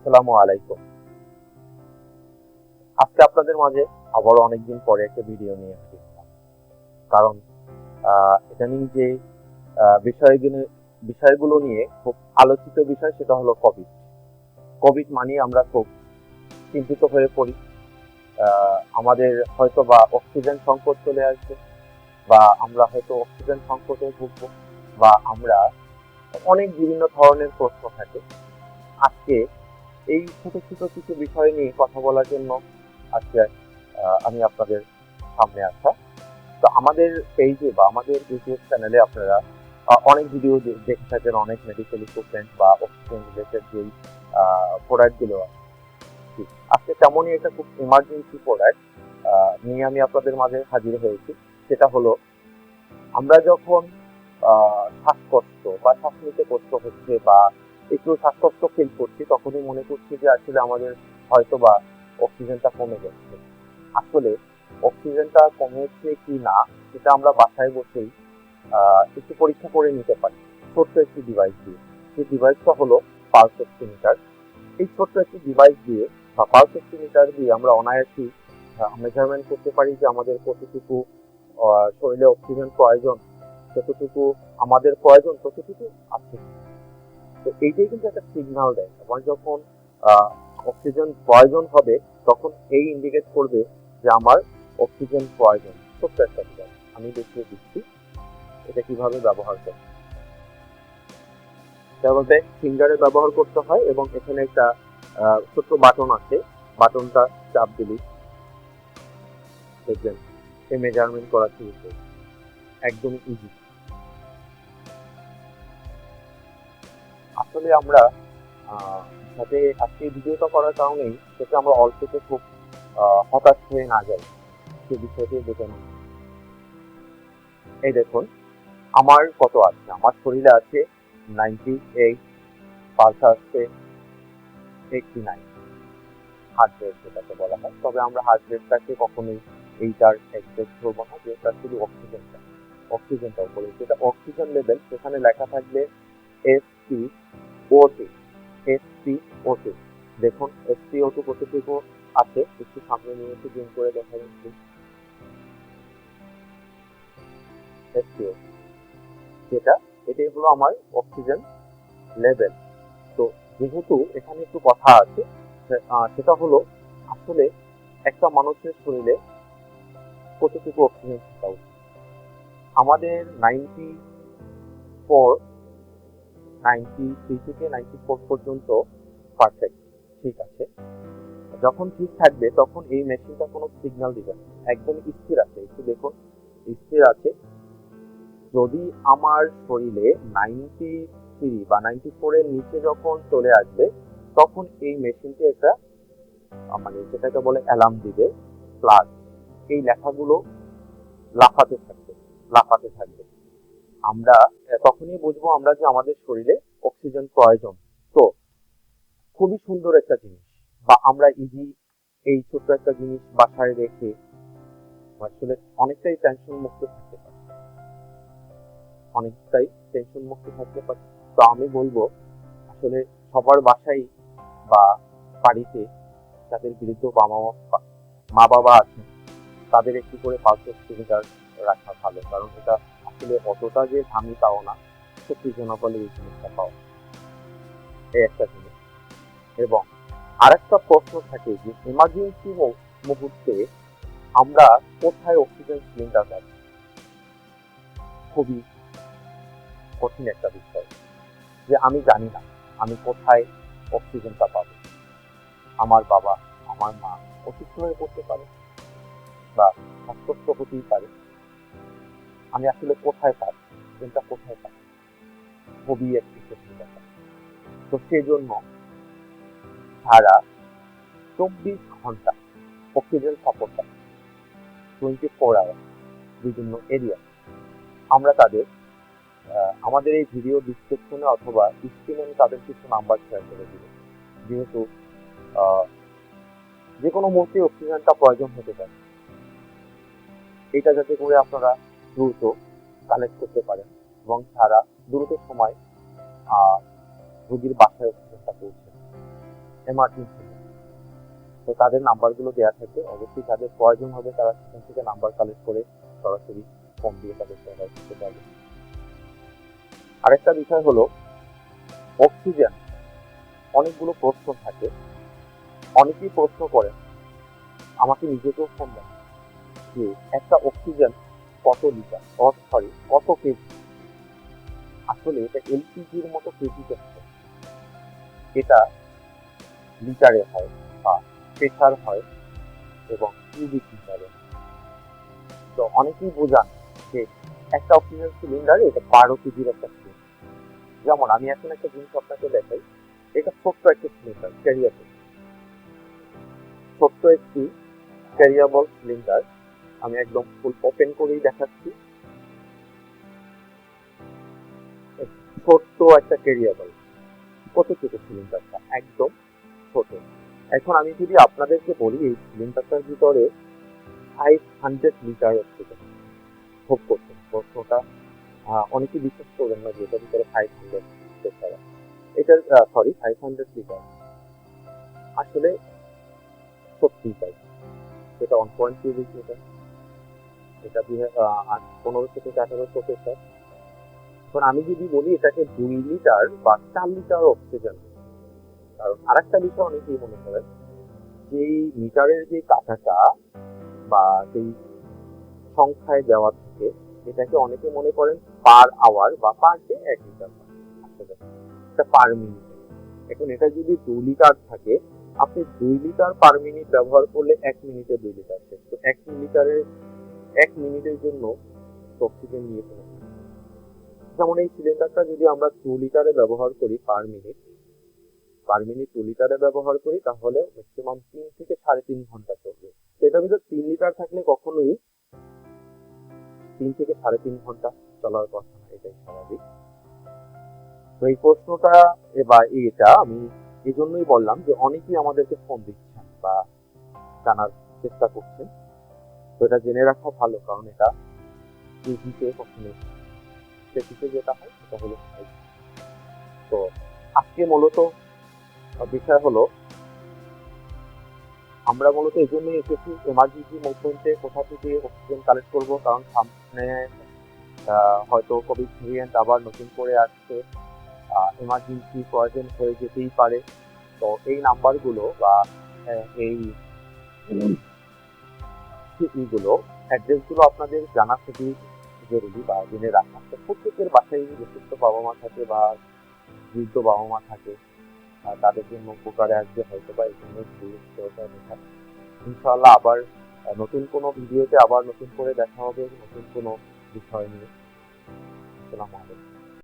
আসসালামু আলাইকুম। আজকে আপনাদের মাঝে আবারও অনেকদিন পরে একটা ভিডিও নিয়ে আসছি। কারণ ইদানিং যে বিষয়গুলো বিষয়গুলো নিয়ে খুব আলোচিত বিষয় সেটা হলো কোভিড। কোভিড মানেই আমরা খুব চিন্তিত হয়ে পড়ি। আমাদের হয়তো বা অক্সিজেন সংকট চলে আসবে, বা আমরা হয়তো অক্সিজেন সংকটে ভুগবো, বা আমরা অনেক বিভিন্ন ধরনের প্রশ্ন থাকে। আজকে এই ছোট ছোট কিছু বিষয় নিয়ে কথা বলার জন্য আজকে আমি আপনাদের সামনে আসা। তো আমাদের পেজে বা আমাদের ইউটিউব চ্যানেলে আপনারা অনেক ভিডিও দেখে থাকেন, অনেক মেডিকেল ইকুইপমেন্ট বা অক্সিজেন রিলেটেড যেই প্রোডাক্টগুলো আছে। আজকে তেমনই একটা খুব ইমার্জেন্সি প্রোডাক্ট নিয়ে আমি আপনাদের মাঝে হাজির হয়েছি। সেটা হলো, আমরা যখন শ্বাসকষ্ট বা শ্বাস নিতে কষ্ট হচ্ছে বা একটু শ্বাসকষ্ট ফিল করছি, তখনই মনে করছি যে আসলে আমাদের হয়তো বা অক্সিজেনটা কমে যাচ্ছে। আসলে অক্সিজেনটা কমেছে কি না সেটা আমরা বাসায় বসেই একটু পরীক্ষা করে নিতে পারি ছোট্ট একটি ডিভাইস দিয়ে। সেই ডিভাইসটা হলো পালস অক্সিমিটার। এই ছোট্ট একটি ডিভাইস দিয়ে বা পালস অক্সিমিটার দিয়ে আমরা অনায়াসেই মেজারমেন্ট করতে পারি যে আমাদের কতটুকু শরীরে অক্সিজেন প্রয়োজন, যতটুকু আমাদের প্রয়োজন ততটুকু আছে। তো এইটাই কিন্তু একটা সিগন্যাল দেয়। আমার যখন অক্সিজেন প্রয়োজন হবে, তখন এই ইন্ডিকেট করবে যে আমার অক্সিজেন প্রয়োজন। ছোট্ট একটা ডিভাইস, আমি দেখিয়ে দিচ্ছি এটা কিভাবে ব্যবহার করতে। এটা বলতে ফিঙ্গারে ব্যবহার করতে হয়, এবং এখানে একটা ছোট্ট বাটন আছে। বাটনটা চাপ দিলি দেখবেন সে মেজারমেন্ট করা শুরু করবে। একদম ইজি। আসলে আমরা সাথে আজকে ভিডিওটা করার কারণেই যাতে আমরা অল্পতে খুব হতাশ হয়ে না যাই, সে বিষয়টি দেখে নিই। এই দেখুন আমার কত আছে। আমার শরীরে আছে 98, পালস আছে 89, হার্ট রেট যেটাকে বলা হয়। তবে আমরা হার্ট রেটটাকে কখনোই এইটার এক্সাক্ট ধরবো না, যেটা শুধু অক্সিজেনটা উপরে যেটা অক্সিজেন লেভেল, সেখানে লেখা থাকবে SpO2। SpO2 দেখুন, SpO2 কতটুকু আছে একটু সামনে নিয়ে একটু জুম করে দেখা যাচ্ছে। SpO2 যেটা, এটাই হলো আমার অক্সিজেন লেভেল। তো যেহেতু এখানে একটু কথা আছে, সেটা হলো আসলে একটা মানুষের শরীরে কতটুকু অক্সিজেন থাকা উচিত। আমাদের 94, 93 থেকে 94 পর্যন্ত পারফেক্ট, ঠিক আছে। যখন ঠিক থাকবে তখন এই মেশিনটা কোনো সিগন্যাল দিবে না, একদম স্থির আছে। একটু দেখুন, স্থির আছে। যদি আমার শরীরে 93 বা 94 এর নিচে যখন চলে আসবে, তখন এই মেশিনটি একটা মানে যেটাকে বলে অ্যালার্ম দিবে, প্লাস এই লেখাগুলো লাফাতে থাকবে, লাফাতে থাকবে। আমরা তখনই বুঝবো আমরা যে আমাদের শরীরে অক্সিজেন প্রয়োজন। তো খুবই সুন্দর একটা জিনিস, বা আমরা ইজি এই ছোট্ট একটা জিনিস বাসায় রেখে আসলে অনেকটাই টেনশন মুক্ত থাকতে পারি, অনেকটাই টেনশন মুক্ত থাকতে পারি। তো আমি বলবো আসলে সবার বাসায় বা বাড়িতে যাদের বৃদ্ধ মা বাবা আছেন, তাদের একটু করে পালস অক্সিমিটার রাখা ভালো। কারণ এটা আসলে অতটা যে দামি তাও না, খুব রিজনেবল এই জিনিসটা পাওয়া, এই একটা জিনিস। এবং আরেকটা প্রশ্ন থাকে যে ইমার্জেন্সি মুহূর্তে আমরা কোথায় অক্সিজেন সিলিন্ডার পাবো। খুবই কঠিন একটা বিষয় যে আমি জানি না আমি কোথায় অক্সিজেনটা পাবো। আমার বাবা, আমার মা অসুস্থ হয়ে পড়তে পারে বা অসুস্থ হতেই পারে, আমি আসলে কোথায় পাবো, অক্সিজেনটা কোথায় পাবো, খুবই একটি কঠিন ব্যাপার। তো সেজন্য সারা 24 ঘন্টা অক্সিজেন সাপোর্ট পায়, 24 আওয়ার, বিভিন্ন এরিয়া। আমরা তাদের আমাদের এই ভিডিও ডিসক্রিপশনে অথবা স্ক্রিনে আমি তাদের কিছু নাম্বার শেয়ার করে দিব। যেহেতু যে কোনো মুহূর্তে অক্সিজেনটা প্রয়োজন হতে পারে, এটা যাতে করে আপনারা দ্রুত কালেক্ট করতে পারেন এবং সারা দ্রুত সময় রোগীর বাসায় অক্সিজেনটা পৌঁছে। এমার্জেন্সি। তো তাদের নাম্বারগুলো দেওয়া থাকে, অবশ্যই তাদের প্রয়োজন হবে তারা সেখান থেকে নাম্বার কালেক্ট করে সরাসরি ফোন দিয়ে তাদের সহায়তা করতে পারবে। আরেকটা বিষয় হলো অক্সিজেন, অনেকগুলো প্রশ্ন থাকে, অনেকেই প্রশ্ন করেন, আমাকে নিজেকেও ফোন দেন যে একটা অক্সিজেন কত লিটার, কত কেজি। আসলে এটা এলপিজির মতো কেজিতে হয়, এটা লিটারে হয় বা প্রেসার হয় এবং কিউবিক লিটারে। তো অনেকেই বোঝান যে একটা অক্সিজেন সিলিন্ডারে এটা 12 কেজির একটা সিলিন্ডার। যেমন আমি এখন একটা জিনিস আপনাকে দেখাই, এটা ছোট্ট একটা সিলিন্ডার, ক্যারিয়াবল, ছোট্ট একটি ক্যারিয়াবল সিলিন্ডার। আমি একদম ফুল ওপেন করেই দেখাচ্ছি, ছোট্ট একটা ক্যারিয়াবল। কত ছোট সিলিন্ডারটা, একদম ছোট। এখন আমি যদি আপনাদেরকে বলি এই সিলিন্ডারটার ভিতরে 500 লিটার অক্সিজেন ভোগ করছেন, প্রশ্নটা অনেকে বিশ্বাস করবেন না যে এটার ভিতরে 500 লিটার, এটার 500 লিটার আসলে সত্যি তাই। এটা 1.2 লিটার, এটা 1500 থেকে 1800 লিটার। এখন আমি যদি বলি এটাকে 2 লিটার বা 4 লিটার অক্সিজেন, কারণ আরেকটা বিষয় অনেকেই মনে করেন যে মিটারের যে কাঁটাটা বা যেই সংখ্যায় দেওয়া থাকে এটাকে অনেকে মনে করেন পার আওয়ার বা পার ডে 1 লিটার, আসলে এটা পার মিনিট। এখন এটা যদি 2 লিটার থাকে, আপনি 2 লিটার পার মিনিট ব্যবহার করলে 1 মিনিটে 2 লিটার শেষ। তো 1 মিনিটের জন্য অক্সিজেন নিয়ে ফেলে। যেমন এই সিলিন্ডারটা যদি আমরা 2 লিটারে ব্যবহার করি পার মিনিট 2 লিটারে ব্যবহার করি, তাহলে ম্যাক্সিমাম 3 থেকে 3.5 ঘন্টা চলবে। তো এটার ভিতর 3 লিটার থাকলে কখনোই 3 থেকে 3.5 ঘন্টা চলার কথা না, এটাই স্বাভাবিক। তো এই প্রশ্নটা বা এটা আমি এই জন্যই বললাম যে অনেকেই আমাদেরকে ফোন দিচ্ছেন বা জানার চেষ্টা করছেন। তো এটা জেনে রাখা ভালো, কারণ এটা কেজিতে কখনো কেজিতে যেটা হয় সেটা হলো। তো আজকে মূলত বিষয় হলো, আমরা মূলত এই জন্যই এসেছি এমার্জেন্সি মুভমেন্টে কোথা থেকে অক্সিজেন কালেক্ট করবো, কারণ সামনে হয়তো কোভিড ভেরিয়েন্ট আবার নতুন করে আসছে, এমার্জেন্সি প্রয়োজন হয়ে যেতেই পারে। তো এই নাম্বারগুলো বা এই এইগুলো অ্যাড্রেসগুলো আপনাদের জানা খুবই জরুরি বা জেনে রাখা। তো প্রত্যেকের বাসায় বিশিষ্ট বাবা মা থাকে বা বৃদ্ধ বাবা মা থাকে, তাদের জন্য উপকারে আসবে হয়তো, বা এই জন্য লেখা। ইনশাআল্লাহ আবার নতুন কোনো ভিডিওতে আবার নতুন করে দেখা হবে, নতুন কোনো বিষয় নিয়ে। আসসালামু আলাইকুম।